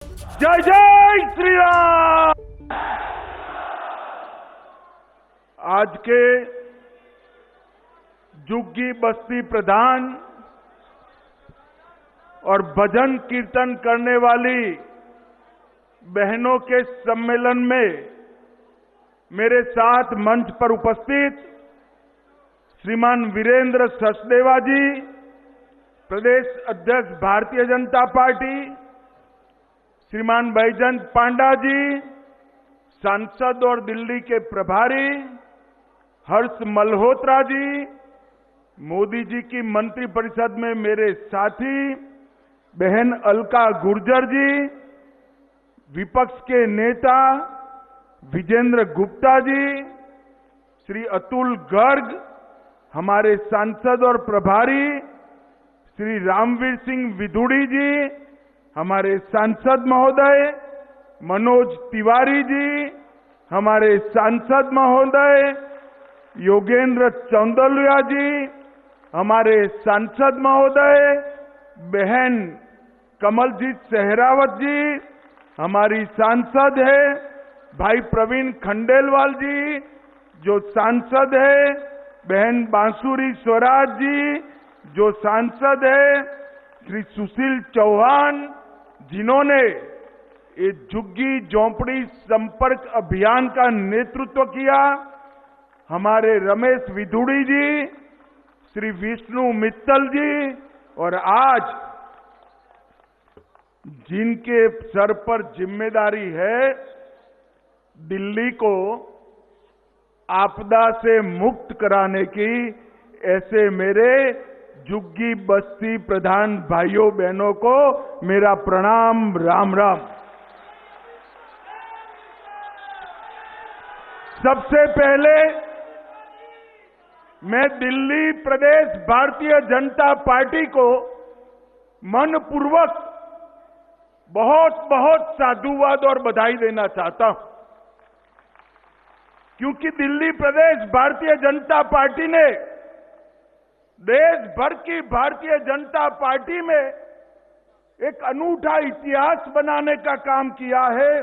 जय जय श्री राम। आज के झुग्गी बस्ती प्रधान और भजन कीर्तन करने वाली बहनों के सम्मेलन में मेरे साथ मंच पर उपस्थित श्रीमान वीरेंद्र सचदेवा जी, प्रदेश अध्यक्ष भारतीय जनता पार्टी, श्रीमान बैजयंत पांडा जी, सांसद और दिल्ली के प्रभारी हर्ष मल्होत्रा जी, मोदी जी की मंत्रिपरिषद में मेरे साथी बहन अलका गुर्जर जी, विपक्ष के नेता विजेंद्र गुप्ता जी, श्री अतुल गर्ग, हमारे सांसद और प्रभारी श्री रामवीर सिंह विधुड़ी जी, हमारे सांसद महोदय मनोज तिवारी जी, हमारे सांसद महोदय योगेंद्र चौंदलिया जी, हमारे सांसद महोदय बहन कमलजीत सहरावत जी, हमारी सांसद है भाई प्रवीण खंडेलवाल जी, जो सांसद है बहन बांसुरी स्वराज जी, जो सांसद है श्री सुशील चौहान, जिन्होंने ये झुग्गी झोंपड़ी संपर्क अभियान का नेतृत्व किया, हमारे रमेश विधुड़ी जी, श्री विष्णु मित्तल जी, और आज जिनके सर पर जिम्मेदारी है दिल्ली को आपदा से मुक्त कराने की, ऐसे मेरे झुग्गी बस्ती प्रधान भाइयों बहनों को मेरा प्रणाम, राम राम। सबसे पहले मैं दिल्ली प्रदेश भारतीय जनता पार्टी को मनपूर्वक बहुत बहुत साधुवाद और बधाई देना चाहता हूं, क्योंकि दिल्ली प्रदेश भारतीय जनता पार्टी ने देश भर की भारतीय जनता पार्टी में एक अनूठा इतिहास बनाने का काम किया है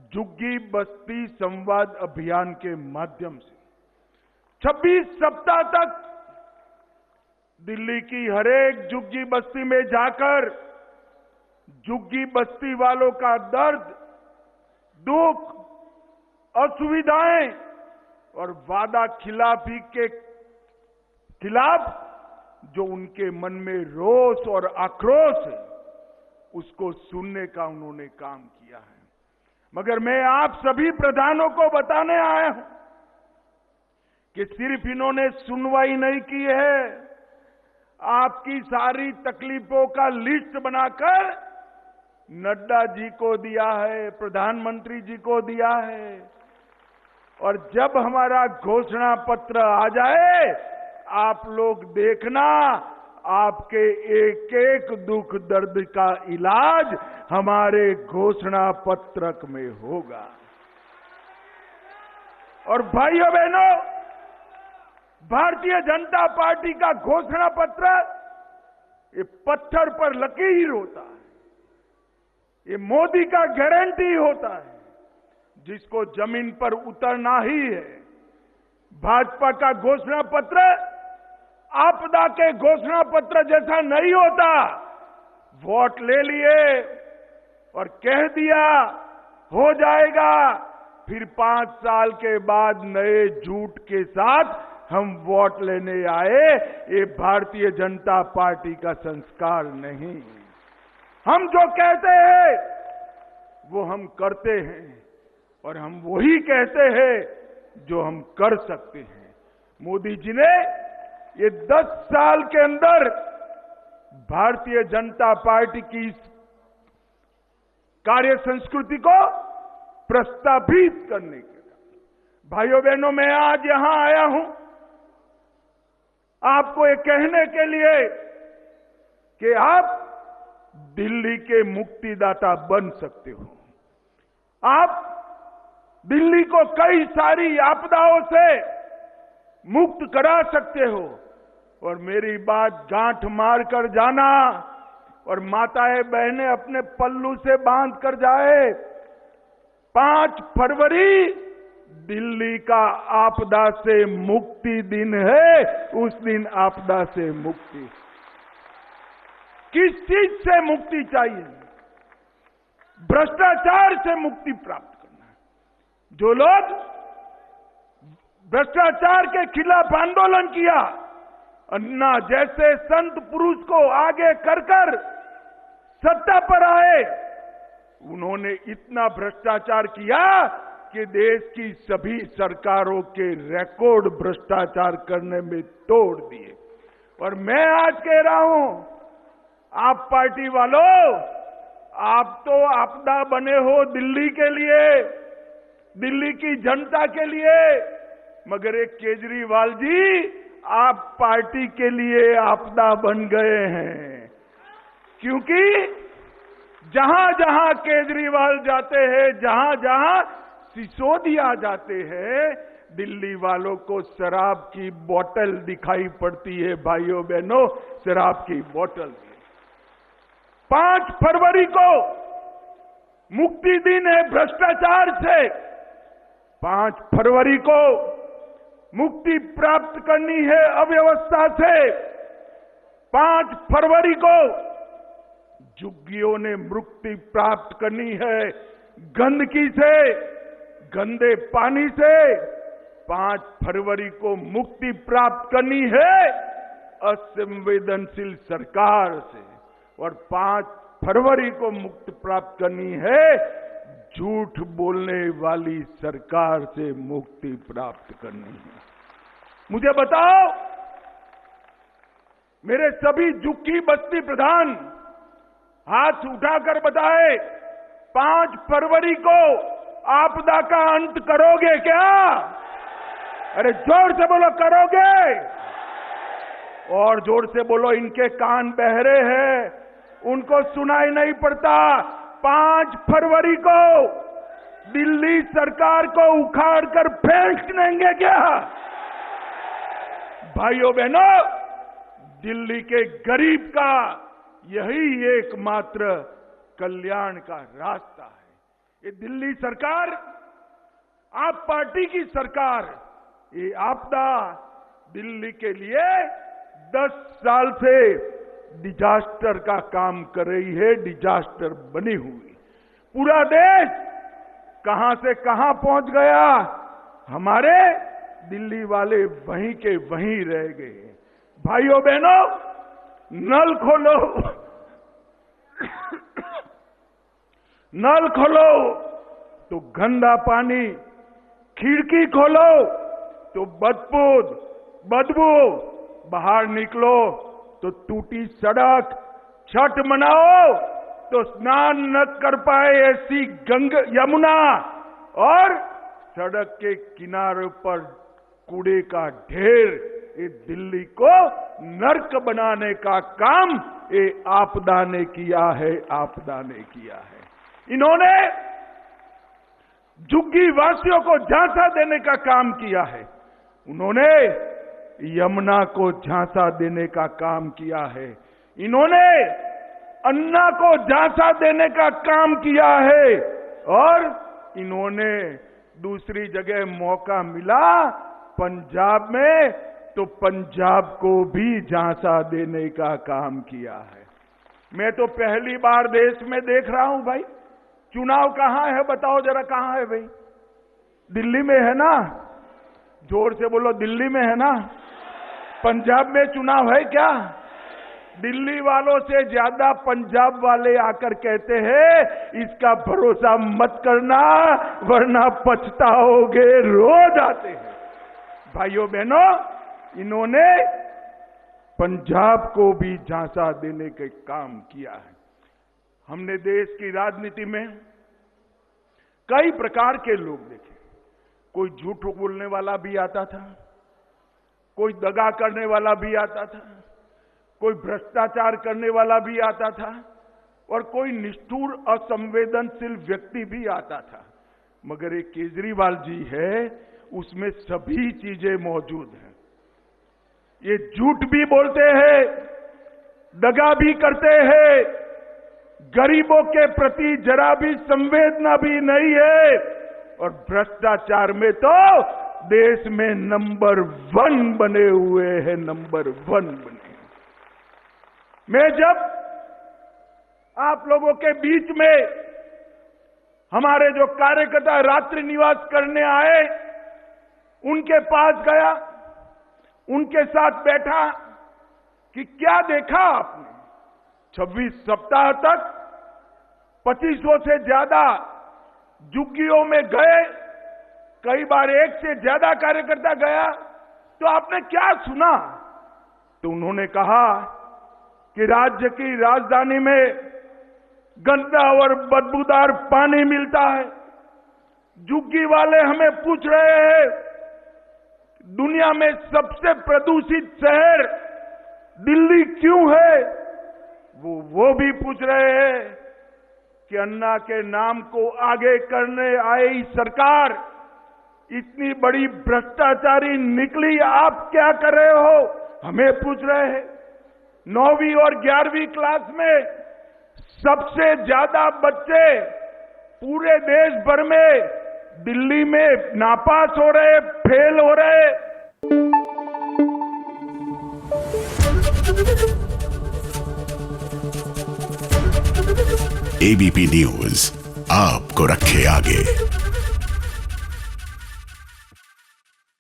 झुग्गी बस्ती संवाद अभियान के माध्यम से। 26 सप्ताह तक दिल्ली की हरेक झुग्गी बस्ती में जाकर झुग्गी बस्ती वालों का दर्द, दुख, असुविधाएं और वादा खिलाफी के खिलाफ जो उनके मन में रोष और आक्रोश है, उसको सुनने का उन्होंने काम किया है। मगर मैं आप सभी प्रधानों को बताने आया हूं कि सिर्फ इन्होंने सुनवाई नहीं की है, आपकी सारी तकलीफों का लिस्ट बनाकर नड्डा जी को दिया है, प्रधानमंत्री जी को दिया है, और जब हमारा घोषणा पत्र आ जाए आप लोग देखना, आपके एक एक दुख दर्द का इलाज हमारे घोषणा पत्रक में होगा। और भाइयों बहनों, भारतीय जनता पार्टी का घोषणा पत्र ये पत्थर पर लकीर होता है, ये मोदी का गारंटी होता है, जिसको जमीन पर उतरना ही है। भाजपा का घोषणा पत्र आपदा के घोषणा पत्र जैसा नहीं होता। वोट ले लिए और कह दिया हो जाएगा, फिर 5 साल के बाद नए झूठ के साथ हम वोट लेने आए, ये भारतीय जनता पार्टी का संस्कार नहीं। हम जो कहते हैं वो हम करते हैं, और हम वही कहते हैं जो हम कर सकते हैं। मोदी जी ने ये 10 साल के अंदर भारतीय जनता पार्टी की इस कार्य संस्कृति को प्रस्तावित करने के लिए, भाइयों बहनों, मैं आज यहां आया हूं आपको ये कहने के लिए कि आप दिल्ली के मुक्तिदाता बन सकते हो। आप दिल्ली को कई सारी आपदाओं से मुक्त करा सकते हो। और मेरी बात गांठ मार कर जाना और माताएं बहनें अपने पल्लू से बांध कर जाए। 5 फरवरी दिल्ली का आपदा से मुक्ति दिन है। उस दिन आपदा से मुक्ति, किस चीज से मुक्ति चाहिए? भ्रष्टाचार से मुक्ति प्राप्त करना है। जो लोग भ्रष्टाचार के खिलाफ आंदोलन किया, अन्ना जैसे संत पुरुष को आगे कर सत्ता पर आए, उन्होंने इतना भ्रष्टाचार किया कि देश की सभी सरकारों के रिकॉर्ड भ्रष्टाचार करने में तोड़ दिए। और मैं आज कह रहा हूं, आप पार्टी वालों, आप तो आपदा बने हो दिल्ली के लिए, दिल्ली की जनता के लिए, मगर एक केजरीवाल जी, आप पार्टी के लिए आपदा बन गए हैं। क्योंकि जहां जहां केजरीवाल जाते हैं, जहां जहां सिसोदिया जाते हैं, दिल्ली वालों को शराब की बोतल दिखाई पड़ती है। भाइयों बहनों, शराब की बोतल। 5 फरवरी को मुक्ति दिन है भ्रष्टाचार से। 5 फरवरी को मुक्ति प्राप्त करनी है अव्यवस्था से। 5 फरवरी को झुग्गियों ने मुक्ति प्राप्त करनी है गंदगी से, गंदे पानी से। 5 फरवरी को मुक्ति प्राप्त करनी है असंवेदनशील सरकार से, और 5 फरवरी को मुक्ति प्राप्त करनी है झूठ बोलने वाली सरकार से मुक्ति प्राप्त करनी है। मुझे बताओ, मेरे सभी झुग्गी बस्ती प्रधान हाथ उठाकर बताए, 5 फरवरी को आपदा का अंत करोगे क्या? अरे जोर से बोलो, करोगे? और जोर से बोलो, इनके कान बहरे हैं, उनको सुनाई नहीं पड़ता। 5 फरवरी को दिल्ली सरकार को उखाड़ कर फेंक देंगे क्या? भाइयों बहनों, दिल्ली के गरीब का यही एकमात्र कल्याण का रास्ता है। ये दिल्ली सरकार, आप पार्टी की सरकार, ये आपदा दिल्ली के लिए 10 साल से डिजास्टर का काम कर रही है, डिजास्टर बनी हुई। पूरा देश कहां से कहां पहुंच गया, हमारे दिल्ली वाले वहीं के वहीं रह गए। भाइयों बहनों, नल खोलो, नल खोलो तो गंदा पानी, खिड़की खोलो तो बदबू, बाहर निकलो तो टूटी सड़क, छठ मनाओ तो स्नान न कर पाए ऐसी यमुना, और सड़क के किनारों पर कूड़े का ढेर। ये दिल्ली को नर्क बनाने का काम ये आपदा ने किया है, आपदा ने किया है। इन्होंने झुग्गी वासियों को झांसा देने का काम किया है, उन्होंने यमुना को झांसा देने का काम किया है, इन्होंने अन्ना को झांसा देने का काम किया है, और इन्होंने दूसरी जगह मौका मिला पंजाब में तो पंजाब को भी झांसा देने का काम किया है। मैं तो पहली बार देश में देख रहा हूं भाई, चुनाव कहां है बताओ जरा, कहां है भाई? दिल्ली में है ना? जोर से बोलो, दिल्ली में है ना? पंजाब में चुनाव है क्या? दिल्ली वालों से ज्यादा पंजाब वाले आकर कहते हैं इसका भरोसा मत करना वरना पछताओगे, रोज आते हैं। भाइयों बहनों, इन्होंने पंजाब को भी झांसा देने के काम किया है। हमने देश की राजनीति में कई प्रकार के लोग देखे। कोई झूठ बोलने वाला भी आता था, कोई दगा करने वाला भी आता था, कोई भ्रष्टाचार करने वाला भी आता था, और कोई निष्ठुर असंवेदनशील व्यक्ति भी आता था। मगर एक केजरीवाल जी है, उसमें सभी चीजें मौजूद हैं। ये झूठ भी बोलते हैं, दगा भी करते हैं, गरीबों के प्रति जरा भी संवेदना भी नहीं है, और भ्रष्टाचार में तो देश में नंबर 1 बने हुए हैं, नंबर 1 बने। मैं जब आप लोगों के बीच में हमारे जो कार्यकर्ता रात्रि निवास करने आए, उनके पास गया, उनके साथ बैठा कि क्या देखा आपने? 26 सप्ताह तक 2500 से ज्यादा झुग्गियों में गए, कई बार 1 से ज्यादा कार्यकर्ता गया, तो आपने क्या सुना? तो उन्होंने कहा कि राज्य की राजधानी में गंदा और बदबूदार पानी मिलता है। झुग्गी वाले हमें पूछ रहे हैं, दुनिया में सबसे प्रदूषित शहर दिल्ली क्यों है? वो भी पूछ रहे हैं कि अन्ना के नाम को आगे करने आई सरकार इतनी बड़ी भ्रष्टाचारी निकली, आप क्या कर रहे हो? हमें पूछ रहे हैं। 9वीं और 11वीं क्लास में सबसे ज्यादा बच्चे पूरे देश भर में दिल्ली में नापास हो रहे, फेल हो रहे। एबीपी न्यूज आपको रखे आगे।